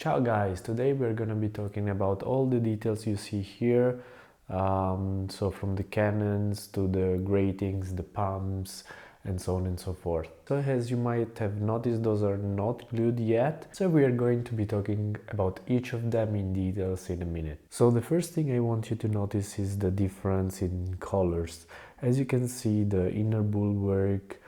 Ciao guys, today we're gonna be talking about all the details you see here. So from the cannons to the gratings, the pumps, and so on and so forth. So as you might have noticed, those are not glued yet. So we are going to be talking about each of them in details in a minute. So the first thing I want you to notice is the difference in colors. As you can see, the inner bulwark,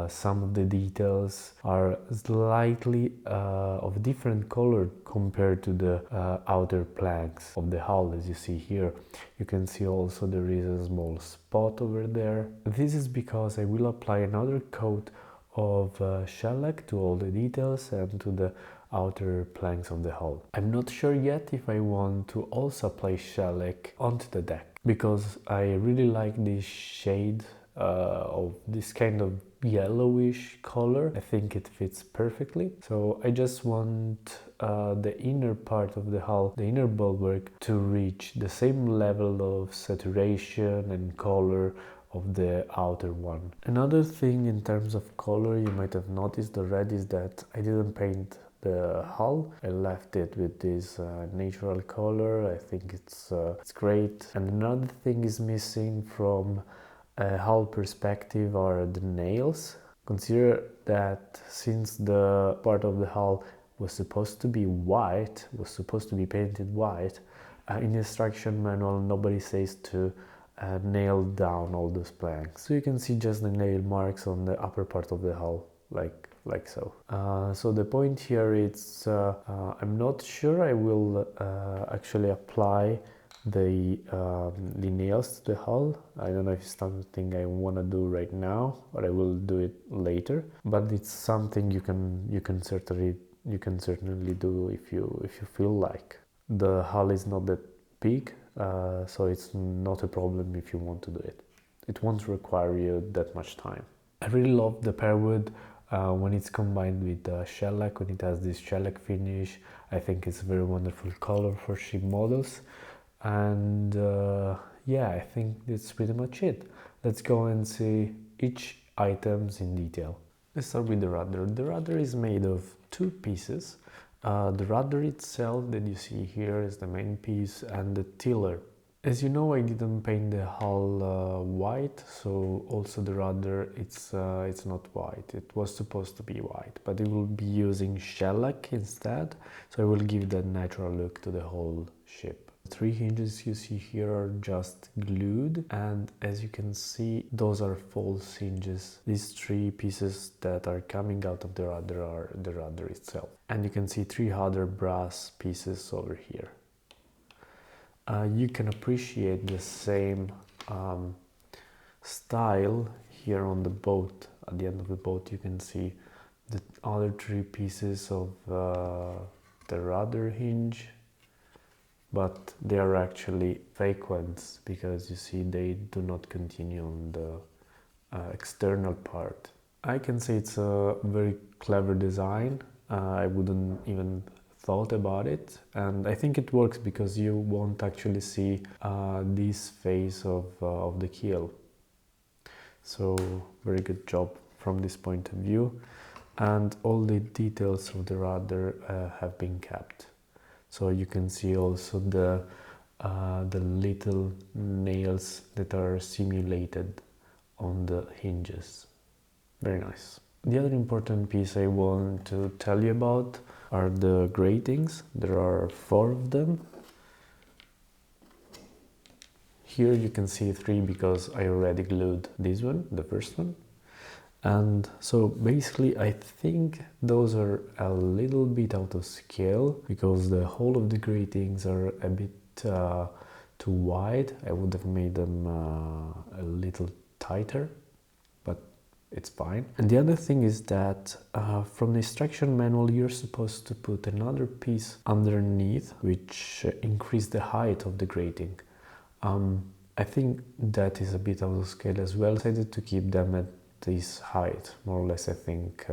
some of the details are slightly of different color compared to the outer planks of the hull. As you see here, you can see also there is a small spot over there. This is because I will apply another coat of shellac to all the details and to the outer planks of the hull. I'm not sure yet if I want to also apply shellac onto the deck, because I really like this shade of this kind of yellowish color. I think it fits perfectly. So I just want the inner part of the hull, the inner bulwark, to reach the same level of saturation and color of the outer one. Another thing in terms of color you might have noticed already is that I didn't paint the hull. I left it with this natural color. I think it's great. And another thing is missing from a hull perspective are the nails. Consider that since the part of the hull was supposed to be white, was supposed to be painted white, in the instruction manual nobody says to nail down all those planks. So you can see just the nail marks on the upper part of the hull, like so. So the point here is I'm not sure I will actually apply the nails to the hull. I don't know if it's something I want to do right now, or I will do it later. But it's something you can certainly do if you feel like. The hull is not that big, so it's not a problem if you want to do it. It won't require you that much time. I really love the pearwood when it's combined with shellac, when it has this shellac finish. I think it's a very wonderful color for ship models. And yeah, I think that's pretty much it. Let's go and see each items in detail. Let's start with the rudder. The rudder is made of two pieces. The rudder itself that you see here is the main piece, and the tiller. As you know, I didn't paint the hull white, so also the rudder, it's not white. It was supposed to be white, but it will be using shellac instead, so I will give that natural look to the whole ship. The three hinges you see here are just glued, and as you can see, those are false hinges. These three pieces that are coming out of the rudder are the rudder itself. And you can see three other brass pieces over here. You can appreciate the same style here on the boat. At the end of the boat you can see the other three pieces of the rudder hinge, but they are actually fake ones, because you see they do not continue on the external part. I can say it's a very clever design. I wouldn't even thought about it, and I think it works because you won't actually see this face of the keel. So very good job from this point of view, and all the details of the rudder have been kept. So you can see also the little nails that are simulated on the hinges. Very nice. The other important piece I want to tell you about are the gratings. There are 4 of them. Here you can see 3 because I already glued this one, the first one. And so basically I think those are a little bit out of scale, because the whole of the gratings are a bit too wide. I would have made them a little tighter, but it's fine. And the other thing is that from the instruction manual you're supposed to put another piece underneath which increase the height of the grating. I think that is a bit out of scale as well. I decided to keep them at this height, more or less. I think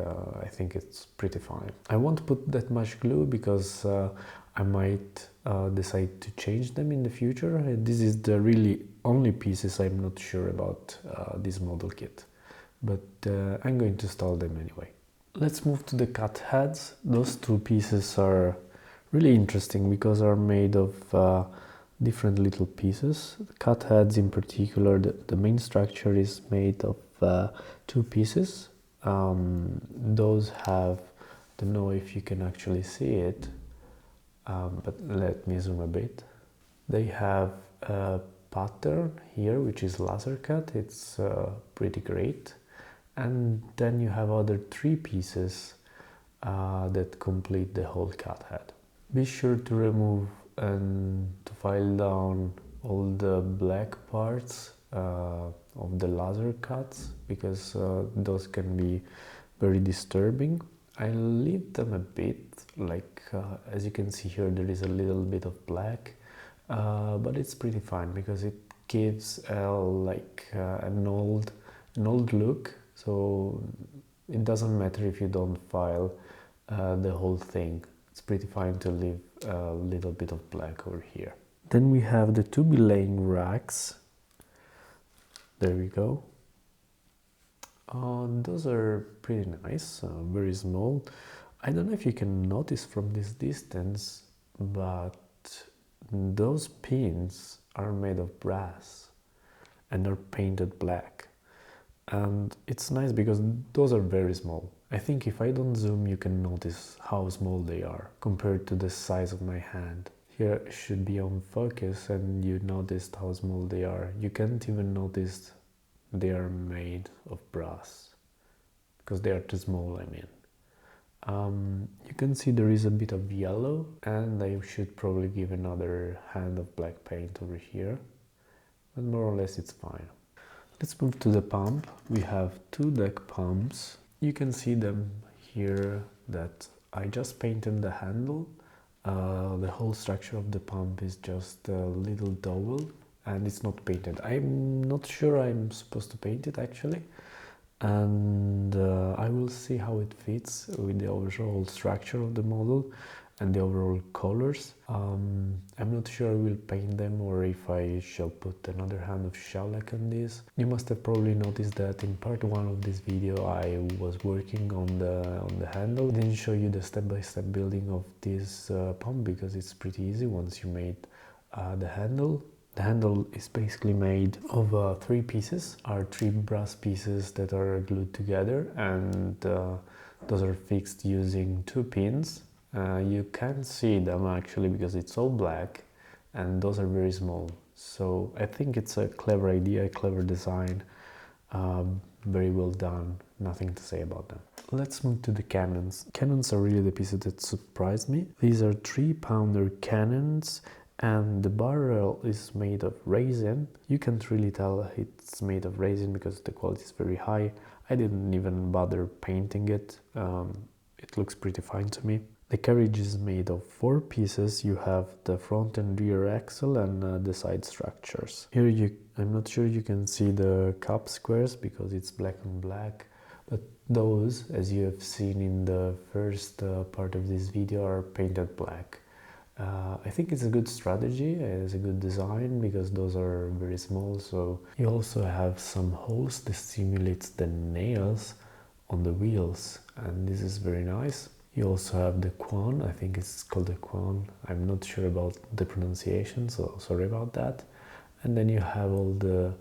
it's pretty fine. I won't put that much glue because I might decide to change them in the future. This is the really only pieces I'm not sure about this model kit, but I'm going to install them anyway. Let's move to the catheads. Those 2 pieces are Really interesting because are made of different little pieces. The catheads in particular, the main structure is made of two pieces. Those have, I don't know if you can actually see it, but let me zoom a bit. They have a pattern here which is laser cut. It's pretty great. And then you have other three pieces that complete the whole cathead. Be sure to remove and to file down all the black parts of the laser cuts, because those can be very disturbing. I leave them a bit, like as you can see here there is a little bit of black, but it's pretty fine because it gives an old look, so it doesn't matter if you don't file the whole thing. It's pretty fine to leave a little bit of black over here. Then we have the two belaying racks. There we go. Those are pretty nice, very small. I don't know if you can notice from this distance, but those pins are made of brass and are painted black. And it's nice because those are very small. I think if I don't zoom, you can notice how small they are compared to the size of my hand. Here it should be on focus and you noticed how small they are. You can't even notice they are made of brass because they are too small, I mean. You can see there is a bit of yellow, and I should probably give another hand of black paint over here, but more or less it's fine. Let's move to the pump. We have two deck pumps. You can see them here that I just painted the handle. The whole structure of the pump is just a little dowel and it's not painted. I'm not sure I'm supposed to paint it actually, and I will see how it fits with the overall structure of the model and the overall colors. I'm not sure I will paint them or if I shall put another hand of shellac on this. You must have probably noticed that in part 1 of this video I was working on the handle. I didn't show you the step-by-step building of this pump because it's pretty easy once you made the handle. The handle is basically made of 3 pieces, are 3 brass pieces that are glued together, and those are fixed using 2 pins. You can't see them actually because it's all black and those are very small. So I think it's a clever idea, a clever design, very well done, nothing to say about them. Let's move to the cannons. Cannons are really the pieces that surprised me. These are 3-pounder cannons and the barrel is made of resin. You can't really tell it's made of resin because the quality is very high. I didn't even bother painting it. It looks pretty fine to me. The carriage is made of 4 pieces. You have the front and rear axle and the side structures. Here I'm not sure you can see the cup squares because it's black on black, but those, as you have seen in the first part of this video, are painted black. I think it's a good strategy, it's a good design because those are very small, so you also have some holes that simulates the nails on the wheels, and this is very nice. You also have the quan, I think it's called the quan, I'm not sure about the pronunciation, so sorry about that. And then you have all the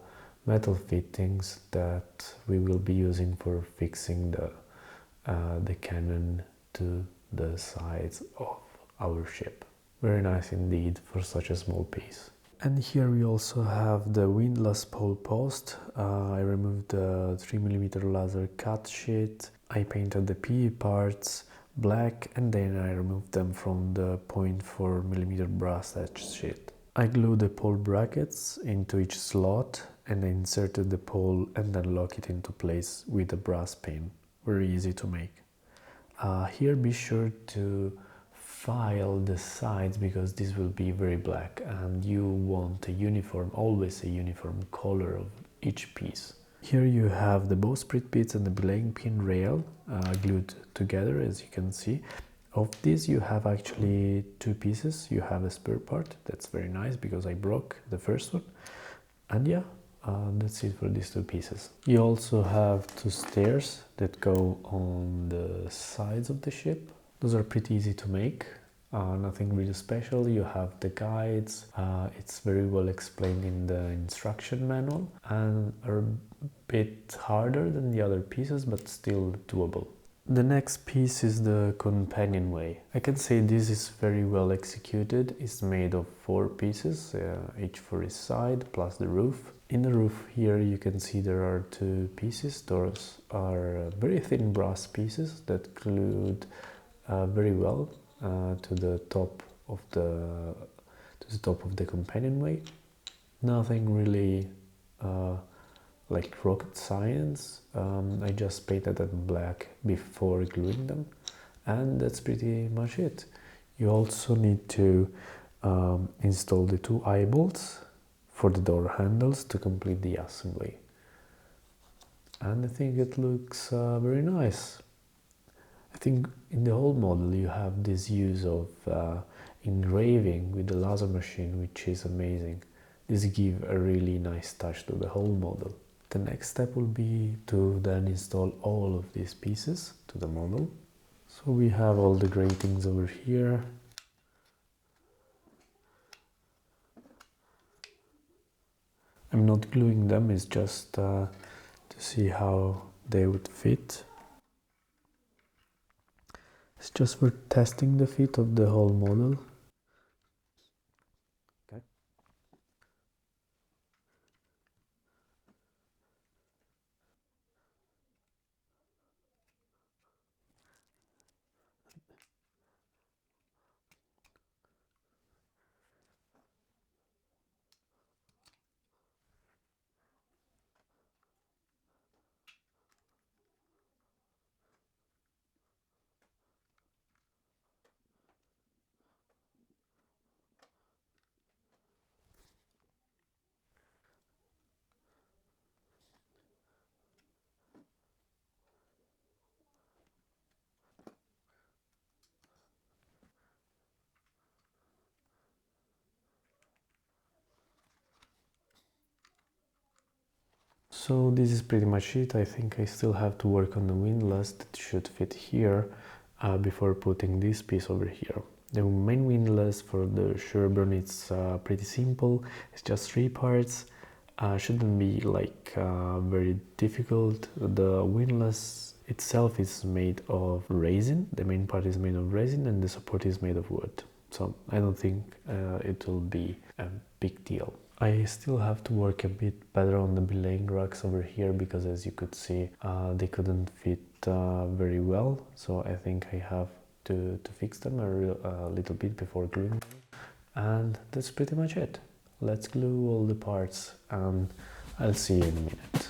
metal fittings that we will be using for fixing the cannon to the sides of our ship. Very nice indeed for such a small piece. And here we also have the Windlass pole post. I removed the 3mm laser cut sheet. I painted the PE parts black and then I removed them from the 0.4mm brass etch sheet. I glued the pole brackets into each slot and I inserted the pole and then lock it into place with a brass pin. Very easy to make. Here be sure to file the sides because this will be very black and you want a uniform, always a uniform color of each piece. Here you have the bowsprit bits and the belaying pin rail glued together, as you can see. Of these you have actually 2 pieces. You have a spare part, that's very nice because I broke the first one. And yeah, that's it for these 2 pieces. You also have 2 stairs that go on the sides of the ship. Those are pretty easy to make. Nothing really special. You have the guides. It's very well explained in the instruction manual and are a bit harder than the other pieces, but still doable. The next piece is the Companionway. I can say this is very well executed. It's made of 4 pieces, each for its side, plus the roof. In the roof here you can see there are 2 pieces. Those are very thin brass pieces that glued very well to the top of the companionway. Nothing really like rocket science. I just painted them black before gluing them, and that's pretty much it. You also need to install the 2 eye bolts for the door handles to complete the assembly, and I think it looks very nice. I think in the whole model you have this use of engraving with the laser machine, which is amazing. This gives a really nice touch to the whole model. The next step will be to then install all of these pieces to the model. So we have all the gratings over here. I'm not gluing them, it's just to see how they would fit. It's just for testing the fit of the whole model. Okay. So this is pretty much it. I think I still have to work on the windlass that should fit here before putting this piece over here. The main windlass for the Sherbourne it's pretty simple. It's just 3 parts. Shouldn't be like very difficult. The windlass itself is made of resin. The main part is made of resin and the support is made of wood. So I don't think it will be a big deal. I still have to work a bit better on the belaying racks over here because, as you could see, they couldn't fit very well. So I think I have to fix them a little bit before gluing them. And that's pretty much it. Let's glue all the parts and I'll see you in a minute.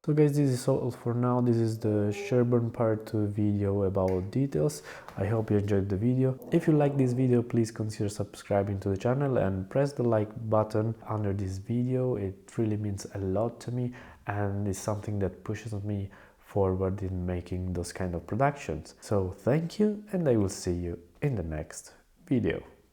So guys, this is all for now. This is the Sherbourne part 2 video about details. I hope you enjoyed the video. If you like this video, please consider subscribing to the channel and press the like button under this video. It really means a lot to me and is something that pushes me forward in making those kind of productions. So thank you and I will see you in the next video.